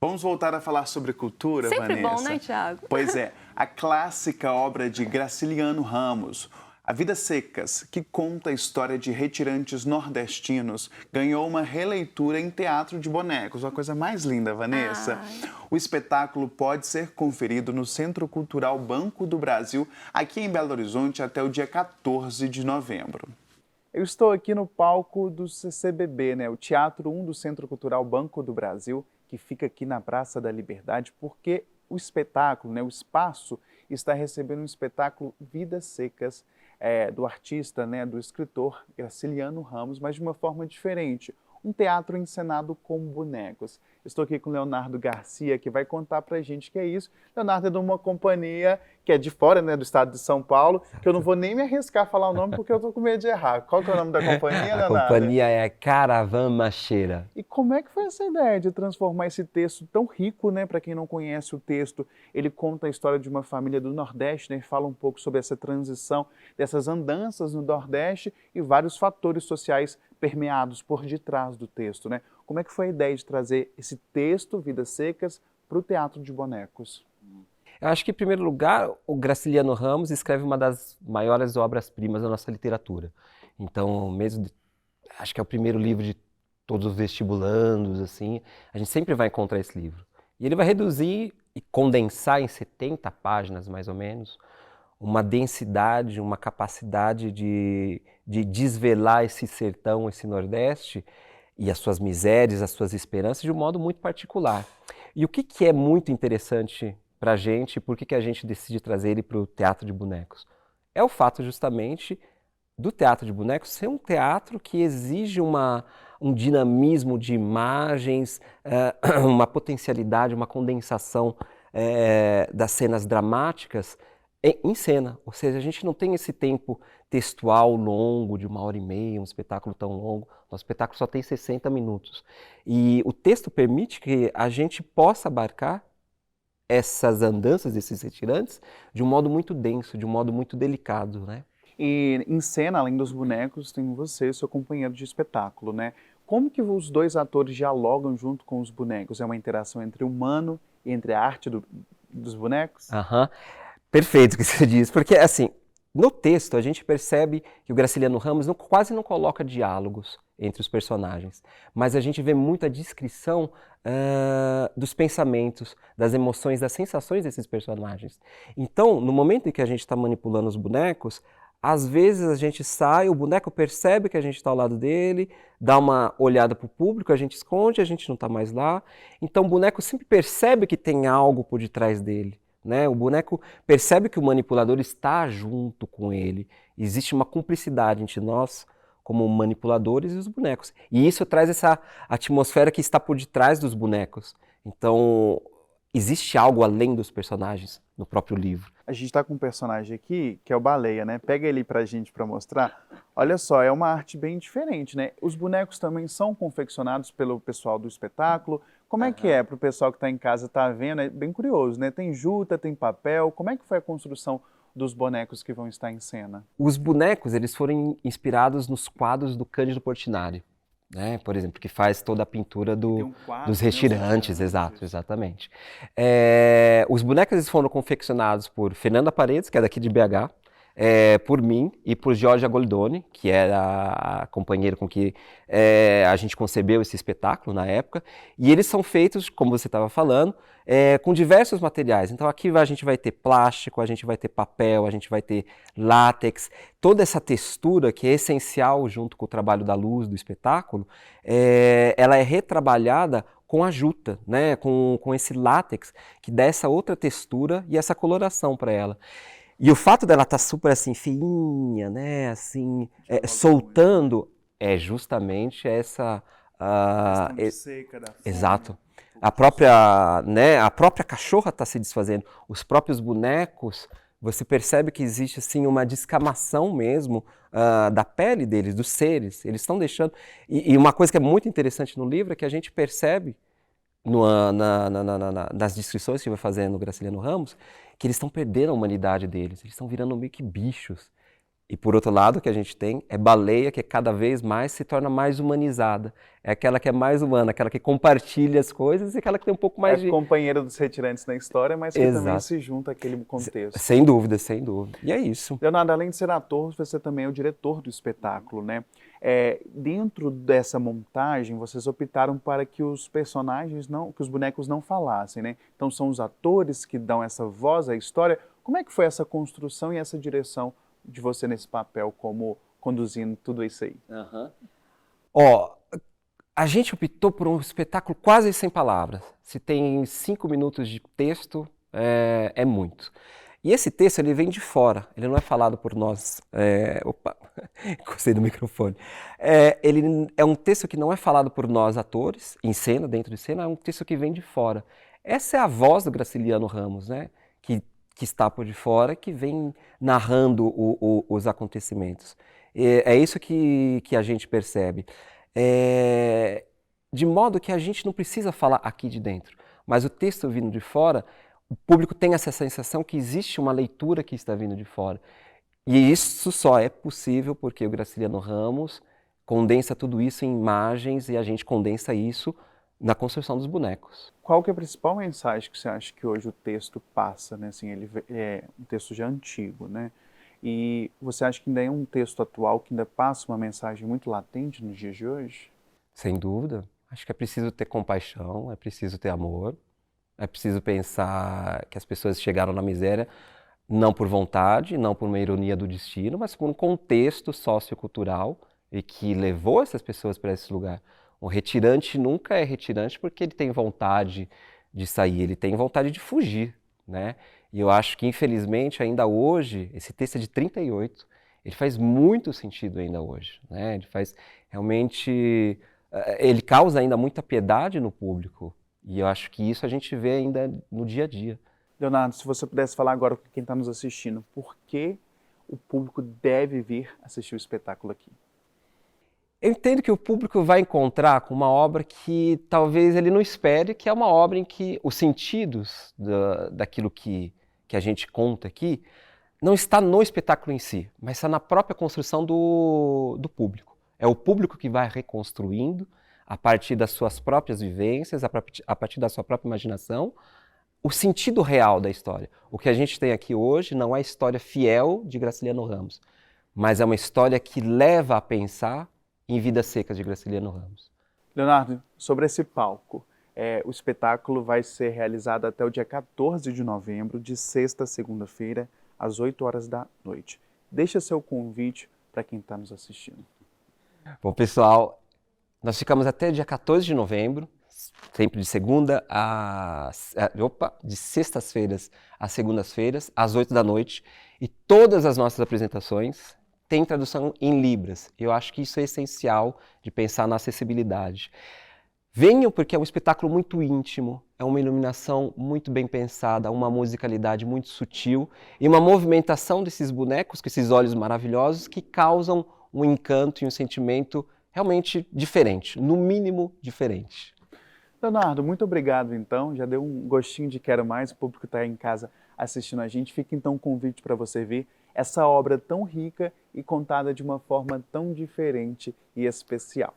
Vamos voltar a falar sobre cultura, Sempre Vanessa? bom, né, Thiago? Pois é, a clássica obra de Graciliano Ramos, A Vidas Secas, que conta a história de retirantes nordestinos, ganhou uma releitura em teatro de bonecos. Uma coisa mais linda, Vanessa. Ai. O espetáculo pode ser conferido no Centro Cultural Banco do Brasil, aqui em Belo Horizonte, até o dia 14 de novembro. Eu estou aqui no palco do CCBB, o Teatro 1 do Centro Cultural Banco do Brasil, que fica aqui na Praça da Liberdade, porque o espetáculo, o espaço, está recebendo um espetáculo Vidas Secas, do artista, do escritor Graciliano Ramos, mas de uma forma diferente. Um teatro encenado com bonecos. Estou aqui com o Leonardo Garcia, que vai contar pra gente o que é isso. Leonardo é de uma companhia que é de fora, do estado de São Paulo, que eu não vou nem me arriscar a falar o nome porque eu tô com medo de errar. Qual que é o nome da companhia, Leonardo? A companhia é Caravan Macheira. E como é que foi essa ideia de transformar esse texto tão rico, para quem não conhece o texto? Ele conta a história de uma família do Nordeste, e fala um pouco sobre essa transição, dessas andanças no Nordeste e vários fatores sociais permeados por detrás do texto, Como é que foi a ideia de trazer esse texto, Vidas Secas, para o teatro de bonecos? Eu acho que, em primeiro lugar, o Graciliano Ramos escreve uma das maiores obras-primas da nossa literatura. Então, acho que é o primeiro livro de todos os vestibulandos, assim, a gente sempre vai encontrar esse livro. E ele vai reduzir e condensar em 70 páginas, mais ou menos, uma densidade, uma capacidade de desvelar esse sertão, esse Nordeste, e as suas misérias, as suas esperanças, de um modo muito particular. E o que é muito interessante para a gente, e por que a gente decide trazer ele para o teatro de bonecos? É o fato, justamente, do teatro de bonecos ser um teatro que exige um dinamismo de imagens, uma potencialidade, uma condensação das cenas dramáticas em cena. Ou seja, a gente não tem esse tempo textual longo, de 1h30, um espetáculo tão longo. Nosso espetáculo só tem 60 minutos. E o texto permite que a gente possa abarcar essas andanças desses retirantes de um modo muito denso, de um modo muito delicado, E em cena, além dos bonecos, tem você, seu companheiro de espetáculo, Como que os dois atores dialogam junto com os bonecos? É uma interação entre o humano e entre a arte dos bonecos? Perfeito o que você diz, porque assim, no texto a gente percebe que o Graciliano Ramos quase não coloca diálogos entre os personagens, mas a gente vê muita descrição dos pensamentos, das emoções, das sensações desses personagens. Então, no momento em que a gente está manipulando os bonecos, às vezes a gente sai, o boneco percebe que a gente está ao lado dele, dá uma olhada para o público, a gente esconde, a gente não está mais lá. Então o boneco sempre percebe que tem algo por detrás dele. O boneco percebe que o manipulador está junto com ele. Existe uma cumplicidade entre nós, como manipuladores, e os bonecos. E isso traz essa atmosfera que está por detrás dos bonecos. Então, existe algo além dos personagens no próprio livro. A gente está com um personagem aqui, que é o Baleia, Pega ele pra gente para mostrar. Olha só, é uma arte bem diferente, Os bonecos também são confeccionados pelo pessoal do espetáculo. Como é que é para o pessoal que está em casa, está vendo? É bem curioso, Tem juta, tem papel. Como é que foi a construção dos bonecos que vão estar em cena? Os bonecos, eles foram inspirados nos quadros do Cândido Portinari, por exemplo, que faz toda a pintura dos retirantes, exatamente. Os bonecos eles foram confeccionados por Fernanda Paredes, que é daqui de BH, por mim e por Giorgia Goldoni, que era a companheira com que a gente concebeu esse espetáculo na época, e eles são feitos, como você estava falando, com diversos materiais. Então aqui a gente vai ter plástico, a gente vai ter papel, a gente vai ter látex, toda essa textura que é essencial junto com o trabalho da luz do espetáculo, ela é retrabalhada com a juta, com esse látex que dá essa outra textura e essa coloração para ela. E o fato dela estar super assim, fininha, assim, soltando, é justamente essa... seca da fome. Exato. A própria cachorra está se desfazendo. Os próprios bonecos, você percebe que existe assim, uma descamação mesmo da pele deles, dos seres. Eles estão deixando... E uma coisa que é muito interessante no livro é que a gente percebe nas descrições que vai fazendo o Graciliano Ramos, que eles estão perdendo a humanidade deles, eles estão virando meio que bichos. E por outro lado, o que a gente tem é baleia, que cada vez mais se torna mais humanizada. É aquela que é mais humana, aquela que compartilha as coisas e aquela que tem um pouco É mais a de... companheira dos retirantes na história, mas que também Exato. se junta àquele contexto. Sem dúvida, sem dúvida. E é isso. Leonardo, além de ser ator, você também é o diretor do espetáculo, né? Dentro dessa montagem, vocês optaram para que os personagens não, que os bonecos não falassem, né? Então são os atores que dão essa voz à história. Como é que foi essa construção e essa direção de você nesse papel, como conduzindo tudo isso aí? Ó, a gente optou por um espetáculo quase sem palavras. Se tem 5 minutos de texto, é muito. E esse texto ele vem de fora, ele não é falado por nós. Opa, encostei no microfone. Ele é um texto que não é falado por nós atores, em cena, dentro de cena, é um texto que vem de fora. Essa é a voz do Graciliano Ramos, né? Que está por de fora, que vem narrando os acontecimentos. É isso que a gente percebe. De modo que a gente não precisa falar aqui de dentro, mas o texto vindo de fora, o público tem essa sensação que existe uma leitura que está vindo de fora. E isso só é possível porque o Graciliano Ramos condensa tudo isso em imagens e a gente condensa isso na construção dos bonecos. Qual que é a principal mensagem que você acha que hoje o texto passa, né? Assim, ele é um texto já antigo, né? E você acha que ainda é um texto atual que ainda passa uma mensagem muito latente nos dias de hoje? Sem dúvida. Acho que é preciso ter compaixão, é preciso ter amor, é preciso pensar que as pessoas chegaram na miséria não por vontade, não por uma ironia do destino, mas por um contexto sociocultural e que levou essas pessoas para esse lugar. O retirante nunca é retirante porque ele tem vontade de sair, ele tem vontade de fugir, né? E eu acho que, infelizmente, ainda hoje, esse texto é de 38, ele faz muito sentido ainda hoje, né? Ele faz realmente... Ele causa ainda muita piedade no público e eu acho que isso a gente vê ainda no dia a dia. Leonardo, se você pudesse falar agora com quem está nos assistindo, por que o público deve vir assistir o espetáculo aqui? Eu entendo que o público vai encontrar com uma obra que talvez ele não espere, que é uma obra em que os sentidos daquilo que a gente conta aqui não está no espetáculo em si, mas está na própria construção do público. É o público que vai reconstruindo, a partir das suas próprias vivências, a partir da sua própria imaginação, o sentido real da história. O que a gente tem aqui hoje não é a história fiel de Graciliano Ramos, mas é uma história que leva a pensar em Vidas Secas de Graciliano Ramos. Leonardo, sobre esse palco, o espetáculo vai ser realizado até o dia 14 de novembro, de sexta a segunda-feira, às 8 horas da noite. Deixa seu convite para quem está nos assistindo. Bom, pessoal, nós ficamos até dia 14 de novembro, sempre de de sextas-feiras às segundas-feiras, às 8 da noite, e todas as nossas apresentações têm tradução em Libras. Eu acho que isso é essencial de pensar na acessibilidade. Venham porque é um espetáculo muito íntimo, é uma iluminação muito bem pensada, uma musicalidade muito sutil e uma movimentação desses bonecos, com esses olhos maravilhosos, que causam um encanto e um sentimento realmente diferente, no mínimo diferente. Leonardo, muito obrigado então, já deu um gostinho de quero mais, o público está aí em casa assistindo a gente, fica então um convite para você ver essa obra tão rica e contada de uma forma tão diferente e especial.